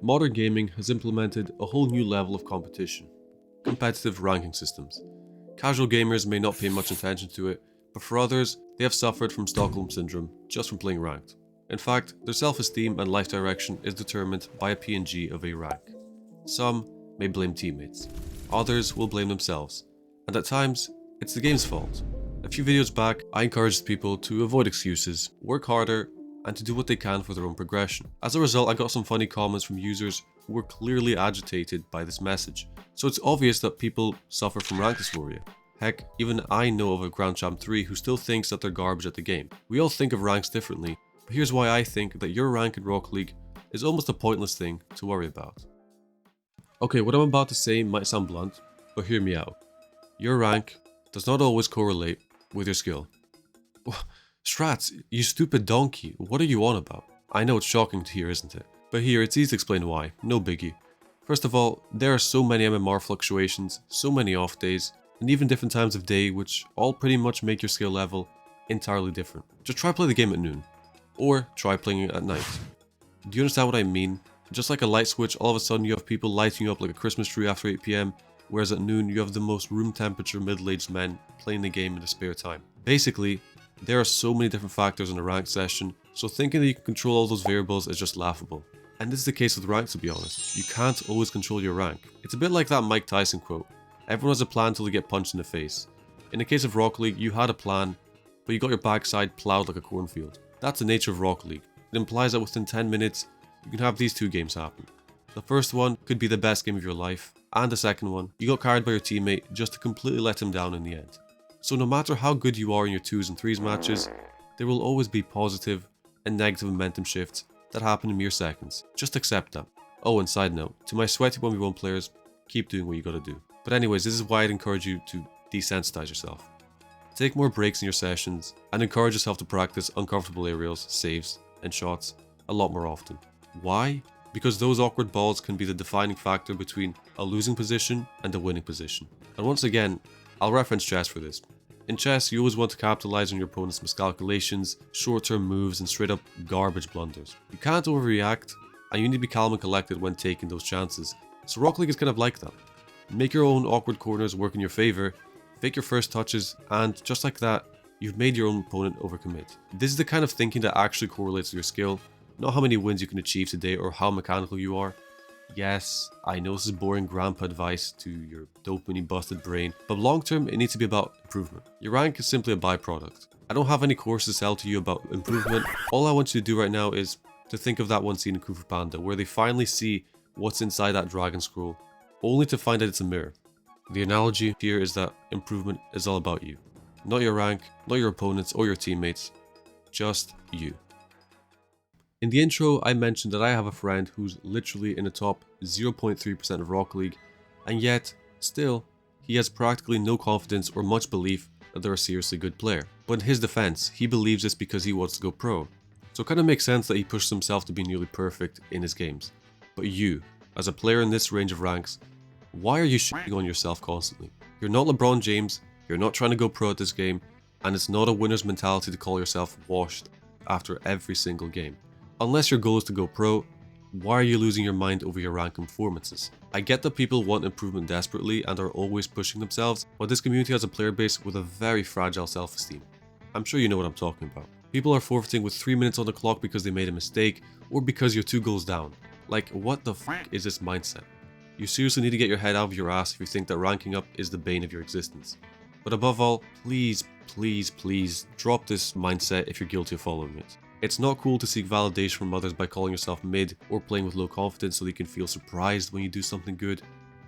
Modern gaming has implemented a whole new level of competition: competitive ranking systems. Casual gamers may not pay much attention to it, but for others, they have suffered from Stockholm Syndrome just from playing ranked. In fact, their self-esteem and life direction is determined by a PNG of a rank. Some may blame teammates, others will blame themselves, and at times, it's the game's fault. A few videos back, I encouraged people to avoid excuses, work harder, and to do what they can for their own progression. As a result, I got some funny comments from users who were clearly agitated by this message. So it's obvious that people suffer from rank dysphoria. Heck, even I know of a Grand Champ 3 who still thinks that they're garbage at the game. We all think of ranks differently, but here's why I think that your rank in Rocket League is almost a pointless thing to worry about. Okay, what I'm about to say might sound blunt, but hear me out. Your rank does not always correlate with your skill. Strats, you stupid donkey, what are you on about? I know it's shocking to hear, isn't it? But here, it's easy to explain why, no biggie. First of all, there are so many MMR fluctuations, so many off days, and even different times of day which all pretty much make your skill level entirely different. Just try play the game at noon, or try playing it at night. Do you understand what I mean? Just like a light switch, all of a sudden you have people lighting you up like a Christmas tree after 8 PM, whereas at noon you have the most room temperature middle-aged men playing the game in their spare time. Basically, there are so many different factors in a ranked session, so thinking that you can control all those variables is just laughable. And this is the case with rank, to be honest. You can't always control your rank. It's a bit like that Mike Tyson quote: everyone has a plan until they get punched in the face. In the case of Rocket League, you had a plan, but you got your backside plowed like a cornfield. That's the nature of Rocket League. It implies that within 10 minutes, you can have these two games happen. The first one could be the best game of your life, and the second one, you got carried by your teammate just to completely let him down in the end. So no matter how good you are in your 2s and 3s matches, there will always be positive and negative momentum shifts that happen in mere seconds. Just accept that. Oh, and side note, to my sweaty 1v1 players, keep doing what you gotta do. But anyways, this is why I'd encourage you to desensitize yourself. Take more breaks in your sessions, and encourage yourself to practice uncomfortable aerials, saves, and shots a lot more often. Why? Because those awkward balls can be the defining factor between a losing position and a winning position. And once again, I'll reference chess for this. In chess, you always want to capitalize on your opponent's miscalculations, short-term moves, and straight-up garbage blunders. You can't overreact, and you need to be calm and collected when taking those chances. So Rocket League is kind of like that. Make your own awkward corners work in your favor, fake your first touches, and just like that, you've made your own opponent overcommit. This is the kind of thinking that actually correlates with your skill, not how many wins you can achieve today or how mechanical you are. Yes, I know this is boring grandpa advice to your dopamine busted brain, but long term it needs to be about improvement. Your rank is simply a byproduct. I don't have any courses to sell to you about improvement. All I want you to do right now is to think of that one scene in Kung Fu Panda where they finally see what's inside that dragon scroll, only to find that it's a mirror. The analogy here is that improvement is all about you. Not your rank, not your opponents or your teammates, just you. In the intro, I mentioned that I have a friend who's literally in the top 0.3% of Rocket League, and yet, still, he has practically no confidence or much belief that they're a seriously good player. But in his defense, he believes this because he wants to go pro. So it kind of makes sense that he pushes himself to be nearly perfect in his games. But you, as a player in this range of ranks, why are you shitting on yourself constantly? You're not LeBron James, you're not trying to go pro at this game, and it's not a winner's mentality to call yourself washed after every single game. Unless your goal is to go pro, why are you losing your mind over your rank and performances? I get that people want improvement desperately and are always pushing themselves, but this community has a player base with a very fragile self-esteem. I'm sure you know what I'm talking about. People are forfeiting with 3 minutes on the clock because they made a mistake, or because you're 2 goals down. Like, what the f is this mindset? You seriously need to get your head out of your ass if you think that ranking up is the bane of your existence. But above all, please, please, please drop this mindset if you're guilty of following it. It's not cool to seek validation from others by calling yourself mid or playing with low confidence so that you can feel surprised when you do something good.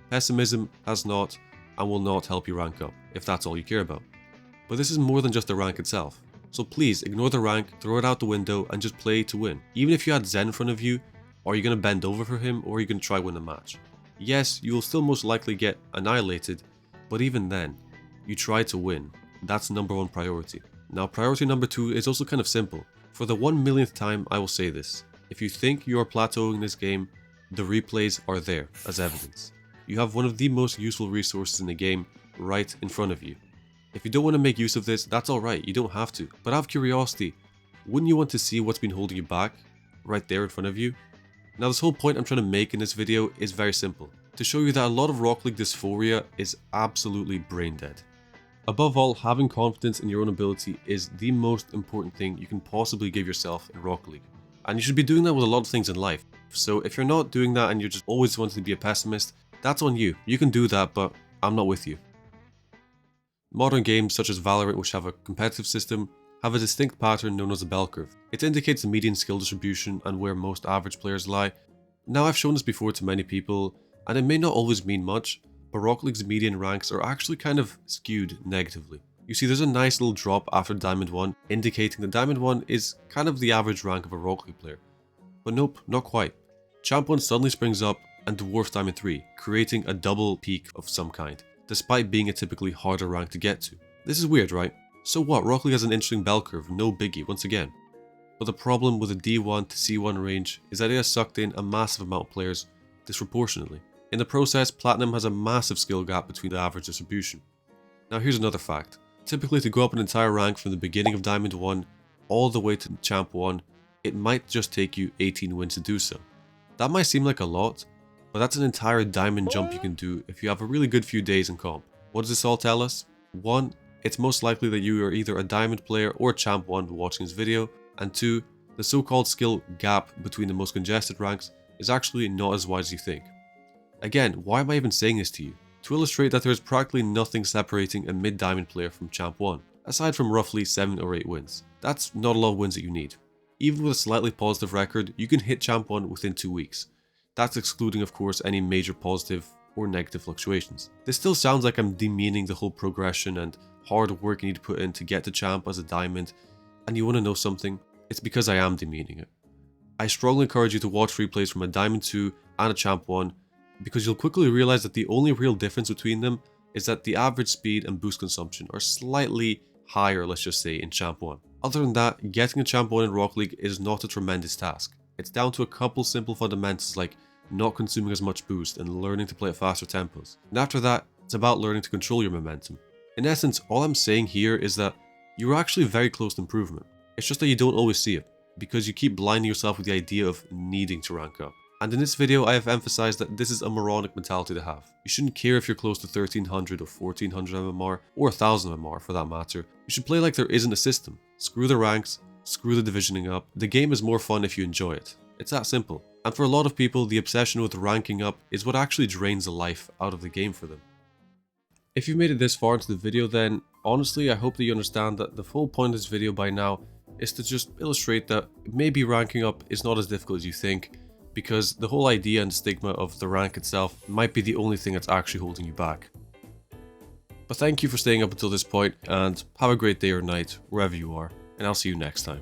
Pessimism has not and will not help you rank up, if that's all you care about. But this is more than just the rank itself. So please ignore the rank, throw it out the window, and just play to win. Even if you had Zen in front of you, are you going to bend over for him or are you going to try win the match? Yes, you will still most likely get annihilated, but even then, you try to win. That's number one priority. Now priority number 2 is also kind of simple. For the 1 millionth time, I will say this. If you think you are plateauing this game, the replays are there as evidence. You have one of the most useful resources in the game right in front of you. If you don't want to make use of this, that's alright, you don't have to. But out of curiosity, wouldn't you want to see what's been holding you back right there in front of you? Now this whole point I'm trying to make in this video is very simple, to show you that a lot of Rocket League dysphoria is absolutely brain dead. Above all, having confidence in your own ability is the most important thing you can possibly give yourself in Rocket League. And you should be doing that with a lot of things in life. So if you're not doing that and you're just always wanting to be a pessimist, that's on you. You can do that, but I'm not with you. Modern games such as Valorant, which have a competitive system, have a distinct pattern known as a bell curve. It indicates the median skill distribution and where most average players lie. Now I've shown this before to many people, and it may not always mean much, but Rocket League's median ranks are actually kind of skewed negatively. You see, there's a nice little drop after Diamond 1, indicating that Diamond 1 is kind of the average rank of a Rocket League player. But nope, not quite. Champ 1 suddenly springs up and dwarfs Diamond 3, creating a double peak of some kind, despite being a typically harder rank to get to. This is weird, right? So what, Rocket League has an interesting bell curve, no biggie, once again. But the problem with the D1 to C1 range is that it has sucked in a massive amount of players disproportionately. In the process, Platinum has a massive skill gap between the average distribution. Now here's another fact. Typically to go up an entire rank from the beginning of Diamond 1 all the way to Champ 1, it might just take you 18 wins to do so. That might seem like a lot, but that's an entire diamond jump you can do if you have a really good few days in comp. What does this all tell us? 1. It's most likely that you are either a diamond player or Champ 1 watching this video, and 2. The so-called skill gap between the most congested ranks is actually not as wide as you think. Again, why am I even saying this to you? To illustrate that there is practically nothing separating a mid-diamond player from Champ 1, aside from roughly 7 or 8 wins. That's not a lot of wins that you need. Even with a slightly positive record, you can hit Champ 1 within 2 weeks. That's excluding, of course, any major positive or negative fluctuations. This still sounds like I'm demeaning the whole progression and hard work you need to put in to get to Champ as a diamond, and you want to know something? It's because I am demeaning it. I strongly encourage you to watch replays from a Diamond 2 and a Champ 1, because you'll quickly realize that the only real difference between them is that the average speed and boost consumption are slightly higher, let's just say, in Champ 1. Other than that, getting a Champ 1 in Rocket League is not a tremendous task. It's down to a couple simple fundamentals like not consuming as much boost and learning to play at faster tempos. And after that, it's about learning to control your momentum. In essence, all I'm saying here is that you're actually very close to improvement. It's just that you don't always see it, because you keep blinding yourself with the idea of needing to rank up. And in this video, I have emphasized that this is a moronic mentality to have. You shouldn't care if you're close to 1300 or 1400 MMR, or 1000 MMR for that matter. You should play like there isn't a system. Screw the ranks, screw the divisioning up. The game is more fun if you enjoy it. It's that simple. And for a lot of people, the obsession with ranking up is what actually drains the life out of the game for them. If you've made it this far into the video, then honestly, I hope that you understand that the full point of this video by now is to just illustrate that maybe ranking up is not as difficult as you think, because the whole idea and stigma of the rank itself might be the only thing that's actually holding you back. But thank you for staying up until this point, and have a great day or night, wherever you are, and I'll see you next time.